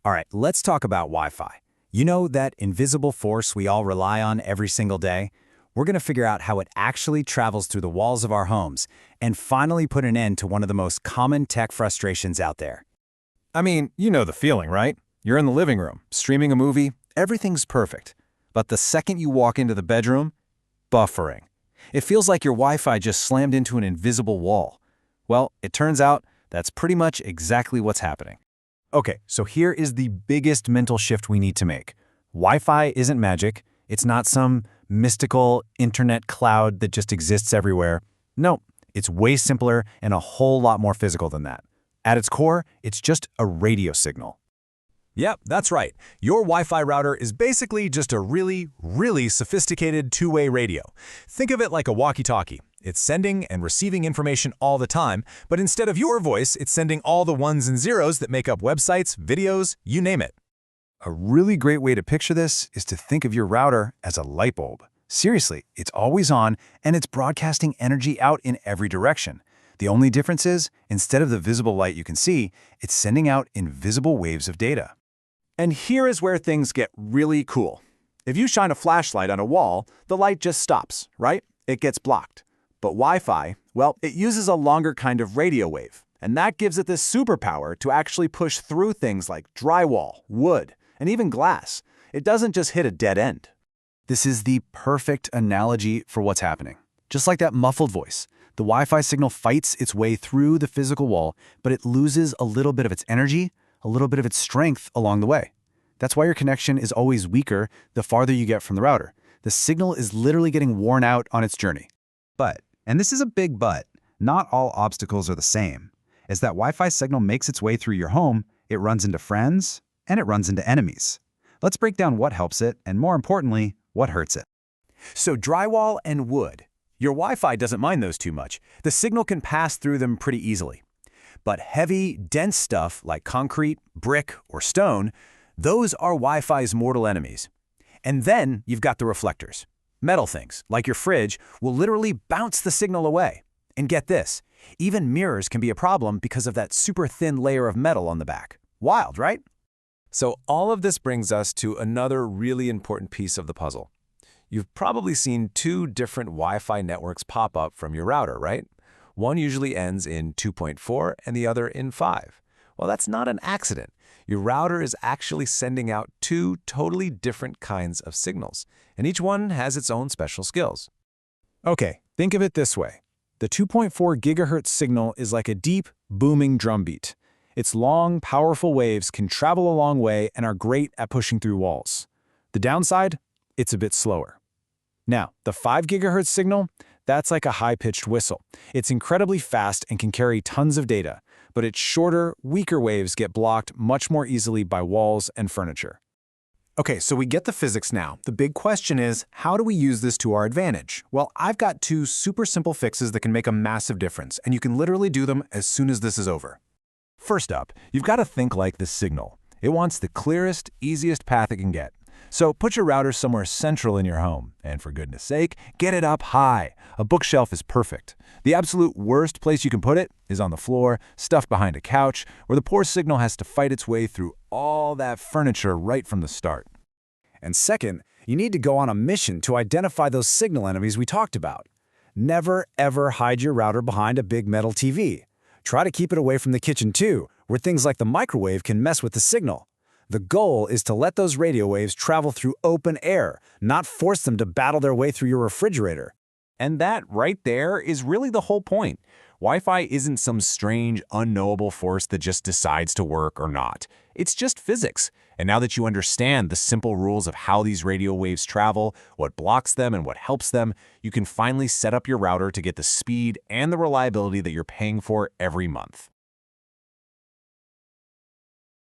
All right, let's talk about Wi-Fi. You know that invisible force we all rely on every single day? We're going to figure out how it actually travels through the walls of our homes and finally put an end to one of the most common tech frustrations out there. I mean, you know the feeling, right? You're in the living room, streaming a movie, everything's perfect. But the second you walk into the bedroom, buffering. It feels like your Wi-Fi just slammed into an invisible wall. Well, it turns out that's pretty much exactly what's happening. Okay, so here is the biggest mental shift we need to make. Wi-Fi isn't magic. It's not some mystical internet cloud that just exists everywhere. No, it's way simpler and a whole lot more physical than that. At its core, it's just a radio signal. Yep, that's right. Your Wi-Fi router is basically just a really, really sophisticated two-way radio. Think of it like a walkie-talkie. It's sending and receiving information all the time, but instead of your voice, it's sending all the ones and zeros that make up websites, videos, you name it. A really great way to picture this is to think of your router as a light bulb. Seriously, it's always on, and it's broadcasting energy out in every direction. The only difference is, instead of the visible light you can see, it's sending out invisible waves of data. And here is where things get really cool. If you shine a flashlight on a wall, the light just stops, right? It gets blocked. But Wi-Fi, well, it uses a longer kind of radio wave, and that gives it this superpower to actually push through things like drywall, wood, and even glass. It doesn't just hit a dead end. This is the perfect analogy for what's happening. Just like that muffled voice, the Wi-Fi signal fights its way through the physical wall, but it loses a little bit of its energy, a little bit of its strength along the way. That's why your connection is always weaker the farther you get from the router. The signal is literally getting worn out on its journey. But, and this is a big but, not all obstacles are the same. As that Wi-Fi signal makes its way through your home, it runs into friends and it runs into enemies. Let's break down what helps it and, more importantly, what hurts it. So drywall and wood. Your Wi-Fi doesn't mind those too much. The signal can pass through them pretty easily. But heavy, dense stuff like concrete, brick, or stone, those are Wi-Fi's mortal enemies. And then you've got the reflectors. Metal things, like your fridge, will literally bounce the signal away. And get this, even mirrors can be a problem because of that super thin layer of metal on the back. Wild, right? So all of this brings us to another really important piece of the puzzle. You've probably seen two different Wi-Fi networks pop up from your router, right? One usually ends in 2.4 and the other in 5. Well, that's not an accident. Your router is actually sending out two totally different kinds of signals, and each one has its own special skills. Okay, think of it this way. The 2.4 gigahertz signal is like a deep, booming drumbeat. Its long, powerful waves can travel a long way and are great at pushing through walls. The downside? It's a bit slower. Now, the 5 gigahertz signal? That's like a high-pitched whistle. It's incredibly fast and can carry tons of data, but its shorter, weaker waves get blocked much more easily by walls and furniture. Okay, so we get the physics now. The big question is, how do we use this to our advantage? Well, I've got two super simple fixes that can make a massive difference, and you can literally do them as soon as this is over. First up, you've got to think like the signal. It wants the clearest, easiest path it can get. So put your router somewhere central in your home, and for goodness sake, get it up high. A bookshelf is perfect. The absolute worst place you can put it is on the floor, stuffed behind a couch, where the poor signal has to fight its way through all that furniture right from the start. And second, you need to go on a mission to identify those signal enemies we talked about. Never, ever hide your router behind a big metal TV. Try to keep it away from the kitchen too, where things like the microwave can mess with the signal. The goal is to let those radio waves travel through open air, not force them to battle their way through your refrigerator. And that right there is really the whole point. Wi-Fi isn't some strange, unknowable force that just decides to work or not. It's just physics. And now that you understand the simple rules of how these radio waves travel, what blocks them and what helps them, you can finally set up your router to get the speed and the reliability that you're paying for every month.